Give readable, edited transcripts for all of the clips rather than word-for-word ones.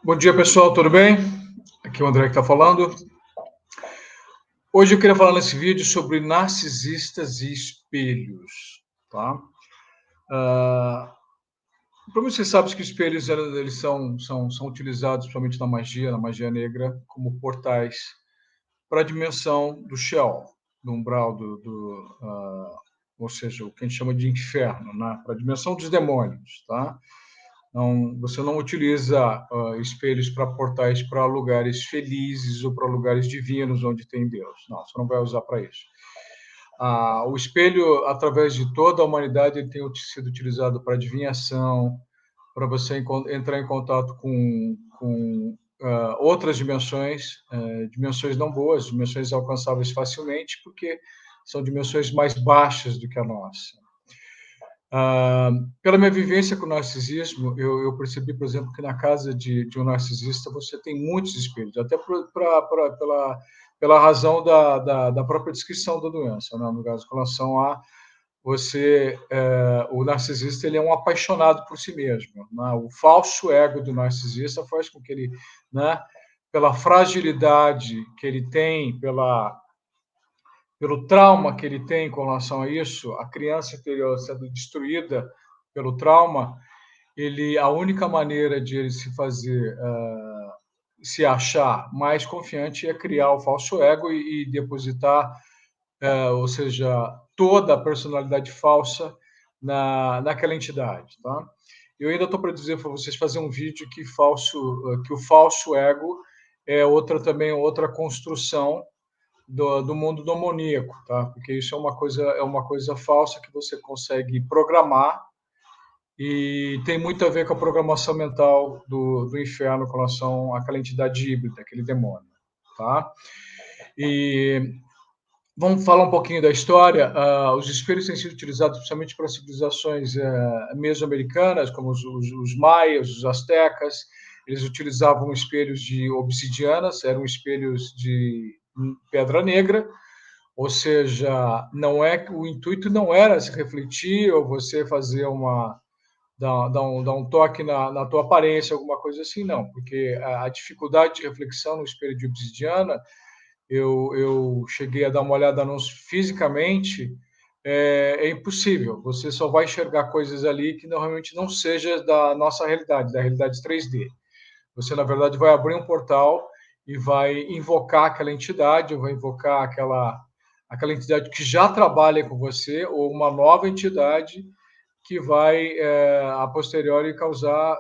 Bom dia, pessoal, tudo bem? Aqui é o André que está falando. Hoje eu queria falar nesse vídeo sobre narcisistas e espelhos, tá? Provavelmente você sabe que espelhos eles são utilizados principalmente na magia negra, como portais para a dimensão do Sheol, do umbral ou seja, o que a gente chama de inferno, né? Para a dimensão dos demônios, tá? Não, você não utiliza espelhos para portais para lugares felizes ou para lugares divinos onde tem Deus. Não, você não vai usar para isso. O espelho, através de toda a humanidade, ele tem sido utilizado para adivinhação, para você entrar em contato com outras dimensões, dimensões não boas, dimensões alcançáveis facilmente, porque são dimensões mais baixas do que a nossa. Pela minha vivência com o narcisismo, eu percebi, por exemplo, que na casa de um narcisista você tem muitos espelhos, até pela razão da própria descrição da doença, né? No caso, com relação a o narcisista ele é um apaixonado por si mesmo, né? O falso ego do narcisista faz com que ele, né, pela fragilidade que ele tem, pelo trauma que ele tem com relação a isso, a criança interior sendo destruída pelo trauma, a única maneira de ele se achar mais confiante é criar o falso ego e depositar, ou seja, toda a personalidade falsa naquela entidade, tá? Eu ainda estou para dizer para vocês fazer um vídeo que o falso ego é outra construção do mundo demoníaco, tá? Porque isso é uma coisa falsa que você consegue programar e tem muito a ver com a programação mental do inferno com relação àquela entidade híbrida, aquele demônio, tá? E vamos falar um pouquinho da história. Os espelhos têm sido utilizados principalmente para civilizações mesoamericanas, como os maias, os astecas. Eles utilizavam espelhos de obsidianas, eram espelhos de pedra negra, ou seja, o intuito não era se refletir ou você fazer dar um toque na tua aparência, alguma coisa assim, não, porque a dificuldade de reflexão no espelho de obsidiana, eu cheguei a dar uma olhada nos fisicamente, é impossível, você só vai enxergar coisas ali que normalmente não seja da nossa realidade, da realidade 3D. Você, na verdade, vai abrir um portal e vai invocar aquela entidade, ou vai invocar aquela entidade que já trabalha com você, ou uma nova entidade que vai, a posteriori, causar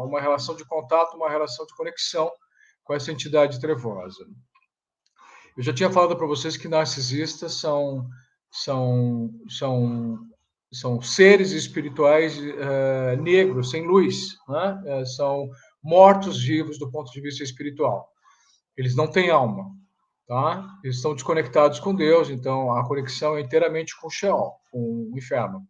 uma relação de contato, uma relação de conexão com essa entidade trevosa. Eu já tinha falado para vocês que narcisistas são seres espirituais negros, sem luz, né? São mortos-vivos do ponto de vista espiritual. Eles não têm alma, tá? Eles estão desconectados com Deus, então a conexão é inteiramente com o Sheol, com o inferno.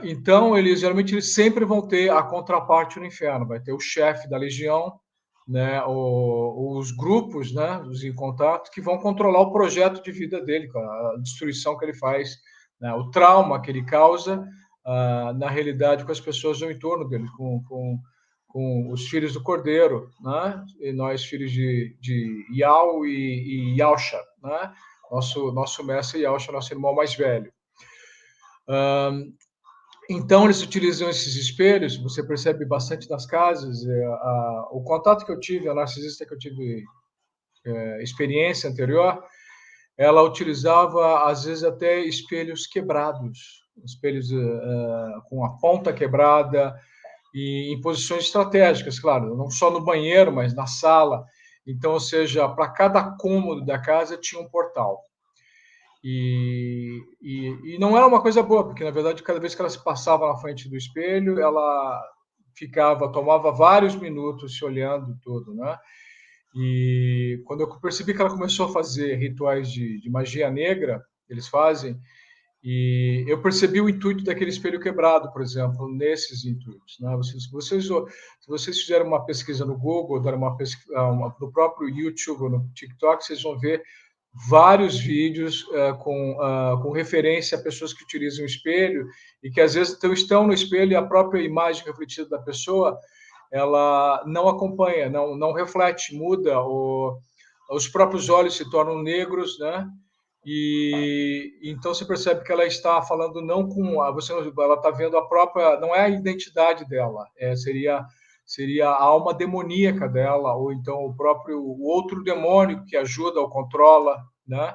Então, geralmente eles sempre vão ter a contraparte no inferno, vai ter o chefe da legião, né, os grupos, né, os em contato, que vão controlar o projeto de vida dele, a destruição que ele faz, né, o trauma que ele causa, na realidade, com as pessoas do entorno dele, com os filhos do Cordeiro, né, e nós, filhos de Yao e Yausha, né, nosso mestre Yausha, nosso irmão mais velho. Então, eles utilizam esses espelhos, você percebe bastante nas casas. O contato que eu tive, a narcisista que eu tive experiência anterior, ela utilizava, às vezes, até espelhos quebrados, espelhos com a ponta quebrada, e em posições estratégicas, claro, não só no banheiro, mas na sala. Então, ou seja, para cada cômodo da casa tinha um portal. E não era uma coisa boa, porque na verdade cada vez que ela se passava na frente do espelho, ela tomava vários minutos se olhando tudo, né? E quando eu percebi que ela começou a fazer rituais de magia negra, eles fazem, e eu percebi o intuito daquele espelho quebrado, por exemplo, nesses intuitos, né? Se vocês fizerem uma pesquisa no Google, no próprio YouTube ou no TikTok, vocês vão ver vários vídeos com referência a pessoas que utilizam o espelho e que às vezes estão no espelho e a própria imagem refletida da pessoa ela não acompanha, não reflete, muda, os próprios olhos se tornam negros, né? E então você percebe que ela está falando não com ela está vendo a própria, não é a identidade dela, seria a alma demoníaca dela, ou então o outro demônio que ajuda ou controla, né?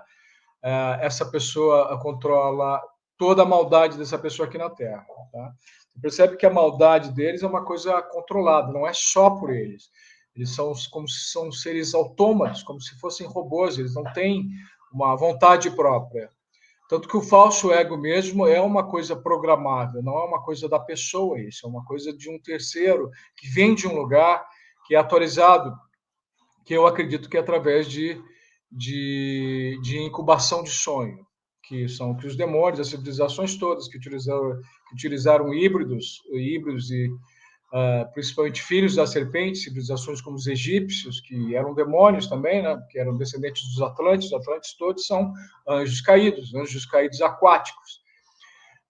Essa pessoa controla toda a maldade dessa pessoa aqui na Terra. Tá? Você percebe que a maldade deles é uma coisa controlada, não é só por eles. Eles são como se são seres autômatos, como se fossem robôs, eles não têm uma vontade própria. Tanto que o falso ego mesmo é uma coisa programável, não é uma coisa da pessoa isso, é uma coisa de um terceiro que vem de um lugar que é atualizado, que eu acredito que é através de incubação de sonho, que são que os demônios, as civilizações todas que utilizaram híbridos e principalmente filhos da serpente, civilizações como os egípcios, que eram demônios também, né, que eram descendentes dos Atlantes. Os Atlantes todos são anjos caídos aquáticos.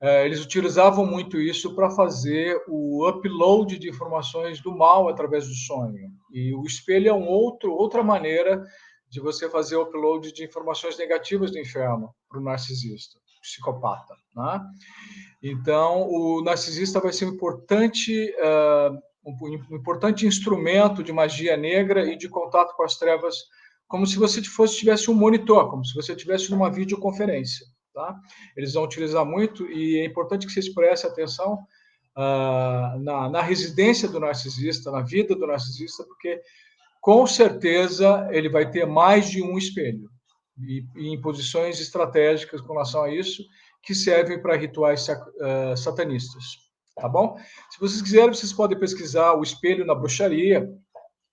Eles utilizavam muito isso para fazer o upload de informações do mal através do sonho. E o espelho é outra maneira de você fazer o upload de informações negativas do inferno para o narcisista, psicopata. Né? Então, o narcisista vai ser um importante instrumento de magia negra e de contato com as trevas, como se você tivesse um monitor, como se você estivesse numa videoconferência. Tá? Eles vão utilizar muito, e é importante que vocês prestem atenção na residência do narcisista, na vida do narcisista, porque com certeza ele vai ter mais de um espelho, e em posições estratégicas com relação a isso, que servem para rituais satanistas. Tá bom? Se vocês quiserem, vocês podem pesquisar o espelho na bruxaria.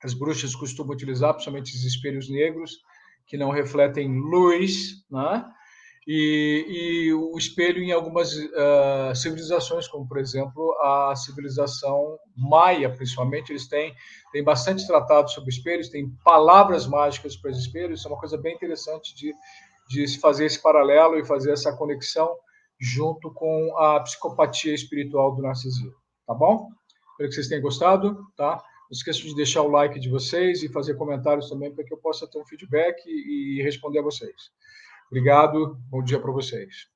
As bruxas costumam utilizar, principalmente os espelhos negros, que não refletem luz, né? E o espelho em algumas civilizações, como, por exemplo, a civilização maia, principalmente, eles têm bastante tratado sobre espelhos, têm palavras mágicas para os espelhos. Isso é uma coisa bem interessante de se fazer esse paralelo e fazer essa conexão junto com a psicopatia espiritual do narcisismo. Tá bom? Espero que vocês tenham gostado, tá? Não esqueçam de deixar o like de vocês e fazer comentários também para que eu possa ter um feedback e responder a vocês. Obrigado, bom dia para vocês.